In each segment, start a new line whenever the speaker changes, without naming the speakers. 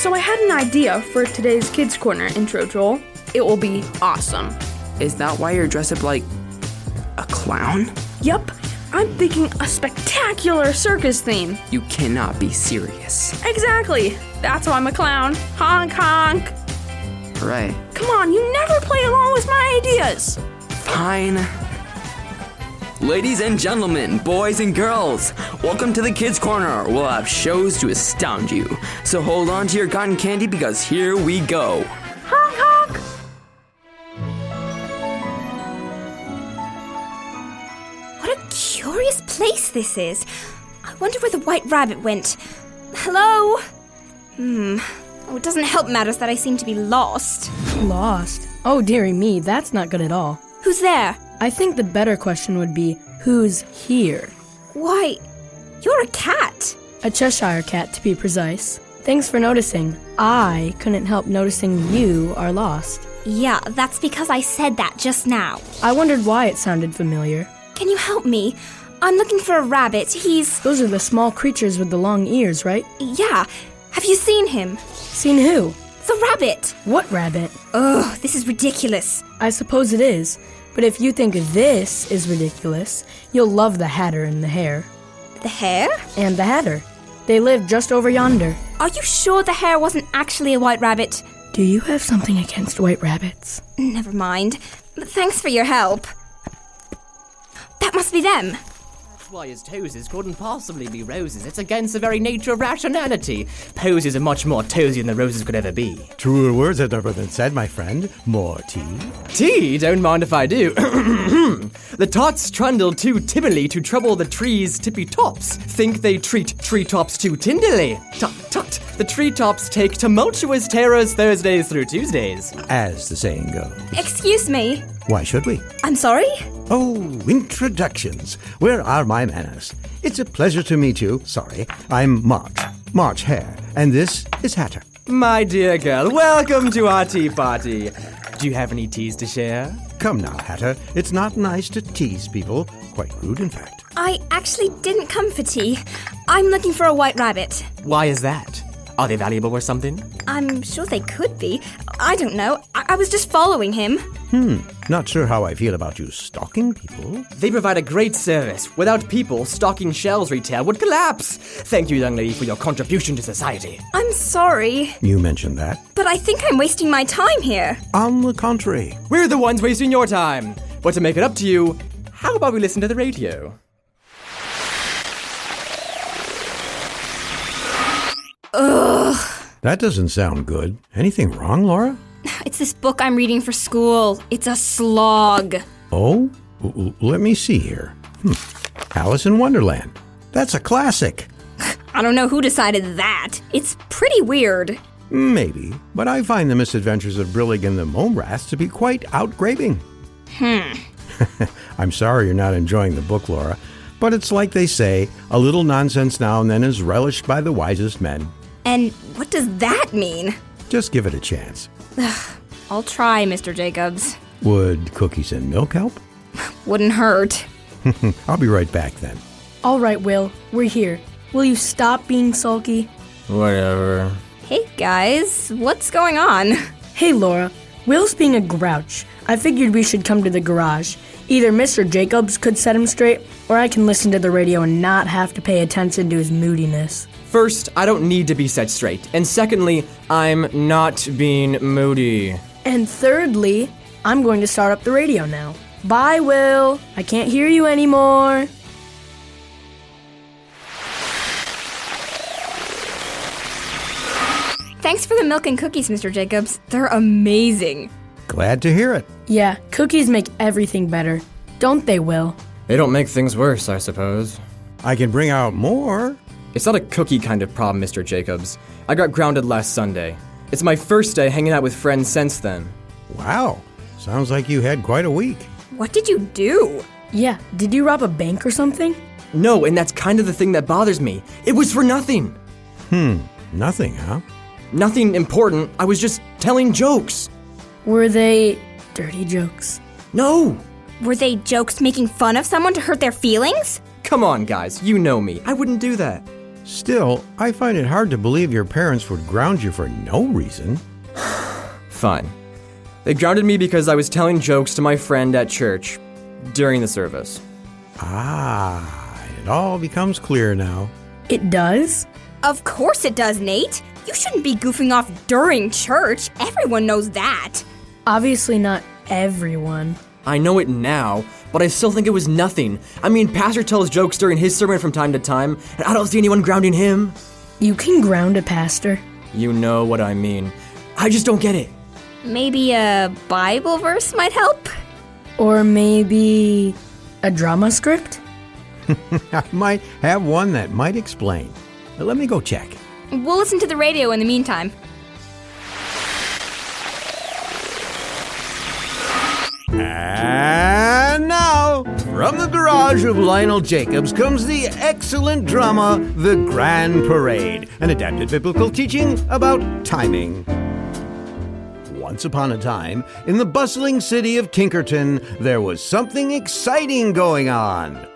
So I had an idea for today's Kids Corner intro, Joel. It will be awesome.
Is that why you're dressed up like a clown?
Yup, I'm thinking a spectacular circus theme.
You cannot be serious.
Exactly. That's why I'm a clown. Honk, honk.
Right.
Come on, you never play along with my ideas.
Fine. Ladies and gentlemen, boys and girls, welcome to the Kids Corner. We'll have shows to astound you. So hold on to your cotton candy because here we go.
Honk, honk.
What a curious place this is. I wonder where the white rabbit went. Hello? Oh, it doesn't help matters that I seem to be lost.
Lost? Oh, dearie me, that's not good at all.
Who's there?
I think the better question would be, who's here?
Why, you're a cat.
A Cheshire cat, to be precise. Thanks for noticing. I couldn't help noticing you are lost.
Yeah, that's because I said that just now.
I wondered why it sounded familiar.
Can you help me? I'm looking for a rabbit.
Those are the small creatures with the long ears, right?
Yeah. Have you seen him?
Seen who?
The rabbit.
What rabbit?
Ugh, this is ridiculous.
I suppose it is. But if you think this is ridiculous, you'll love the Hatter and the Hare.
The hare?
And the Hatter. They live just over yonder.
Are you sure the hare wasn't actually a white rabbit?
Do you have something against white rabbits?
Never mind. But thanks for your help. That must be them.
That's why his toesies couldn't possibly be roses. It's against the very nature of rationality. Posies are much more toesy than the roses could ever be.
Truer words have never been said, my friend. More tea?
Tea? Don't mind if I do. The tots trundle too timidly to trouble the trees' tippy tops. Think they treat treetops too tenderly. Tut, tut. The treetops take tumultuous terrors Thursdays through Tuesdays.
As the saying goes.
Excuse me.
Why should we?
I'm sorry?
Oh, introductions. Where are my manners? It's a pleasure to meet you. Sorry, I'm March Hare, and this is Hatter.
My dear girl, welcome to our tea party. Do you have any teas to share?
Come now, Hatter. It's not nice to tease people. Quite rude, in fact.
I actually didn't come for tea. I'm looking for a white rabbit.
Why is that? Are they valuable or something?
I'm sure they could be. I don't know. I was just following him.
Not sure how I feel about you stalking people.
They provide a great service. Without people, stocking shelves retail would collapse. Thank you, young lady, for your contribution to society.
I'm sorry,
You mentioned that.
but I think I'm wasting my time here.
On the contrary.
We're the ones wasting your time. But to make it up to you, how about we listen to the radio?
That doesn't sound good. Anything wrong, Laura?
It's this book I'm reading for school. It's a slog.
Oh? Let me see here. Alice in Wonderland. That's a classic.
I don't know who decided that. It's pretty weird.
Maybe, but I find the misadventures of Brillig and the Mome Rats to be quite outgrabbing. I'm sorry you're not enjoying the book, Laura, but it's like they say, a little nonsense now and then is relished by the wisest men.
And what does that mean?
Just give it a chance.
I'll try, Mr. Jacobs.
Would cookies and milk help?
Wouldn't hurt.
I'll be right back then.
All right, Will, we're here. Will you stop being sulky?
Whatever.
Hey, guys. What's going on?
Hey, Laura. Will's being a grouch. I figured we should come to the garage. Either Mr. Jacobs could set him straight, or I can listen to the radio and not have to pay attention to his moodiness.
First, I don't need to be set straight. And secondly, I'm not being moody.
And thirdly, I'm going to start up the radio now. Bye, Will. I can't hear you anymore.
Thanks for the milk and cookies, Mr. Jacobs. They're amazing.
Glad to hear it.
Yeah, cookies make everything better. Don't they, Will?
They don't make things worse, I suppose.
I can bring out more.
It's not a cookie kind of problem, Mr. Jacobs. I got grounded last Sunday. It's my first day hanging out with friends since then.
Wow. Sounds like you had quite a week.
What did you do?
Yeah, did you rob a bank or something?
No, and that's kind of the thing that bothers me. It was for nothing.
Nothing, huh?
Nothing important. I was just telling jokes.
Were they dirty jokes?
No.
Were they jokes making fun of someone to hurt their feelings?
Come on, guys. You know me. I wouldn't do that.
Still, I find it hard to believe your parents would ground you for no reason.
Fine. They grounded me because I was telling jokes to my friend at church during the service.
Ah, it all becomes clear now.
It does?
Of course it does, Nate. You shouldn't be goofing off during church. Everyone knows that.
Obviously not everyone.
I know it now, but I still think it was nothing. I mean, Pastor tells jokes during his sermon from time to time, and I don't see anyone grounding him.
You can ground a pastor.
You know what I mean. I just don't get it.
Maybe a Bible verse might help?
Or maybe a drama script?
I might have one that might explain. Let me go check.
We'll listen to the radio in the meantime.
And now, from the garage of Lionel Jacobs comes the excellent drama, The Grand Parade, an adapted biblical teaching about timing. Once upon a time, in the bustling city of Tinkerton, there was something exciting going on.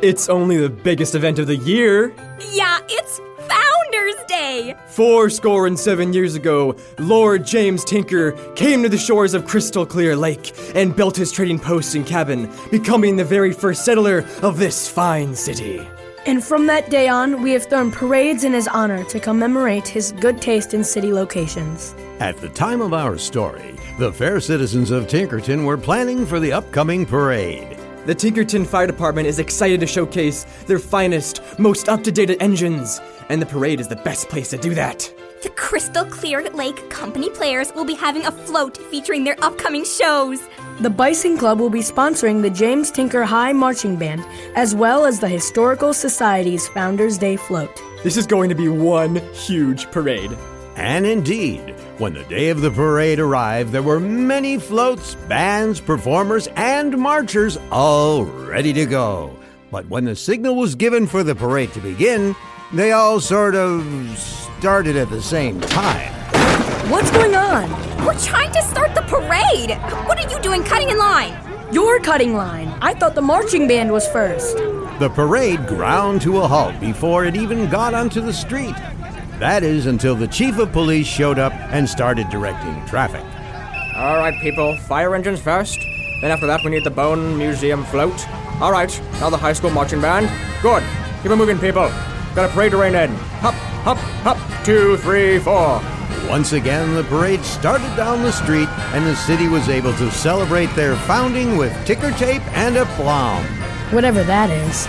It's only the biggest event of the year.
Yeah, it's Founders Day!
77 years ago, Lord James Tinker came to the shores of Crystal Clear Lake and built his trading post and cabin, becoming the very first settler of this fine city.
And from that day on, we have thrown parades in his honor to commemorate his good taste in city locations.
At the time of our story, the fair citizens of Tinkerton were planning for the upcoming parade.
The Tinkerton Fire Department is excited to showcase their finest, most up-to-date engines, and the parade is the best place to do that.
The Crystal Clear Lake Company players will be having a float featuring their upcoming shows.
The Bison Club will be sponsoring the James Tinker High Marching Band, as well as the Historical Society's Founders Day float.
This is going to be one huge parade.
And indeed, when the day of the parade arrived, there were many floats, bands, performers, and marchers all ready to go. But when the signal was given for the parade to begin, they all sort of started at the same time.
What's going on?
We're trying to start the parade! What are you doing cutting in line?
You're cutting line. I thought the marching band was first.
The parade ground to a halt before it even got onto the street. That is until the chief of police showed up and started directing traffic.
All right, people, fire engines first. Then after that, we need the Bone Museum float. All right, now the high school marching band. Good. Keep it moving, people. Got a parade to rein in. Hop, hop, hop. 2, 3, 4.
Once again, the parade started down the street, and the city was able to celebrate their founding with ticker tape and aplomb.
Whatever that is.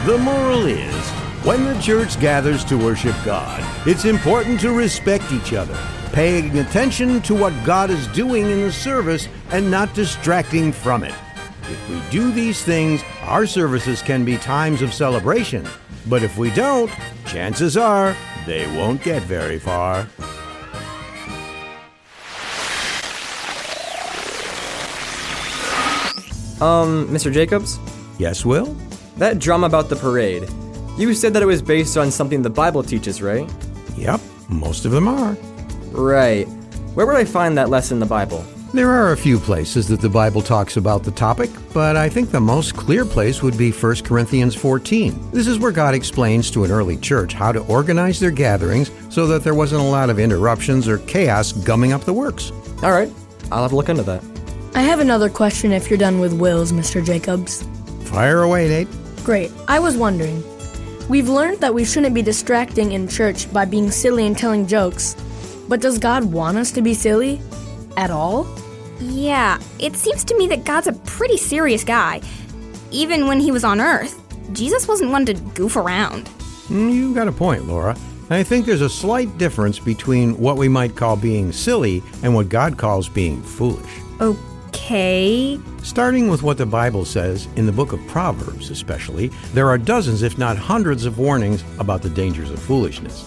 The moral is, when the church gathers to worship God, it's important to respect each other, paying attention to what God is doing in the service and not distracting from it. If we do these things, our services can be times of celebration. But if we don't, chances are they won't get very far.
Mr. Jacobs?
Yes, Will?
That drama about the parade. You said that it was based on something the Bible teaches, right?
Yep, most of them are.
Right. Where would I find that lesson in the Bible?
There are a few places that the Bible talks about the topic, but I think the most clear place would be 1 Corinthians 14. This is where God explains to an early church how to organize their gatherings so that there wasn't a lot of interruptions or chaos gumming up the works.
All right, I'll have to look into that.
I have another question if you're done with Will's, Mr. Jacobs.
Fire away, Nate.
Great. I was wondering. We've learned that we shouldn't be distracting in church by being silly and telling jokes. But does God want us to be silly? At all?
Yeah, it seems to me that God's a pretty serious guy. Even when he was on Earth, Jesus wasn't one to goof around.
You got a point, Laura. I think there's a slight difference between what we might call being silly and what God calls being foolish.
Okay.
Starting with what the Bible says, in the book of Proverbs especially, there are dozens if not hundreds of warnings about the dangers of foolishness.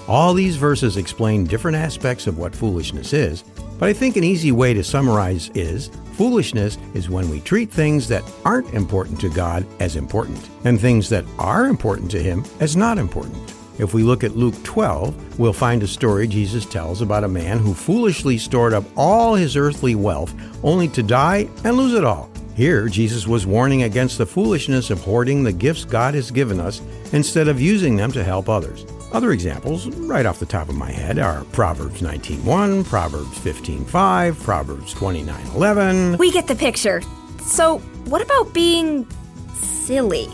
All these verses explain different aspects of what foolishness is, but I think an easy way to summarize is, foolishness is when we treat things that aren't important to God as important, and things that are important to Him as not important. If we look at Luke 12, we'll find a story Jesus tells about a man who foolishly stored up all his earthly wealth only to die and lose it all. Here, Jesus was warning against the foolishness of hoarding the gifts God has given us instead of using them to help others. Other examples, right off the top of my head, are Proverbs 19:1, Proverbs 15:5, Proverbs 29:11.
We get the picture. So, what about being silly?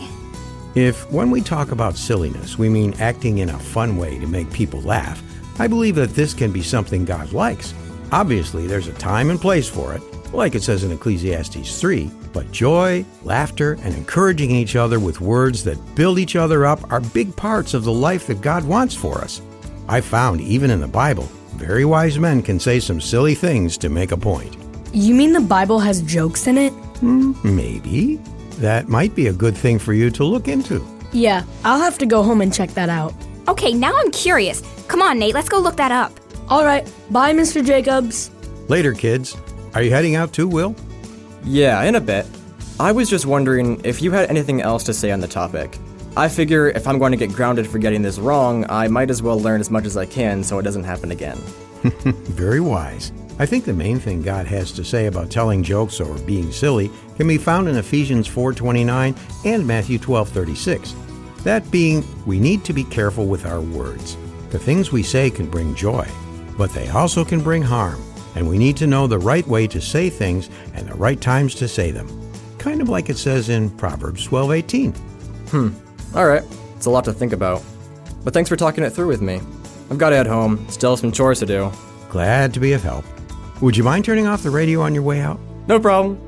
If when we talk about silliness, we mean acting in a fun way to make people laugh, I believe that this can be something God likes. Obviously, there's a time and place for it, like it says in Ecclesiastes 3, but joy, laughter, and encouraging each other with words that build each other up are big parts of the life that God wants for us. I found even in the Bible, very wise men can say some silly things to make a point.
You mean the Bible has jokes in it?
Maybe. That might be a good thing for you to look into.
Yeah, I'll have to go home and check that out.
Okay, now I'm curious. Come on, Nate, let's go look that up.
All right, bye, Mr. Jacobs.
Later, kids. Are you heading out too, Will?
Yeah, in a bit. I was just wondering if you had anything else to say on the topic. I figure if I'm going to get grounded for getting this wrong, I might as well learn as much as I can so it doesn't happen again.
Very wise. I think the main thing God has to say about telling jokes or being silly can be found in Ephesians 4:29 and Matthew 12:36. That being, we need to be careful with our words. The things we say can bring joy, but they also can bring harm, and we need to know the right way to say things and the right times to say them. Kind of like it says in Proverbs 12:18.
All right, it's a lot to think about. But thanks for talking it through with me. I've got to head home, still some chores to do.
Glad to be of help. Would you mind turning off the radio on your way out?
No problem.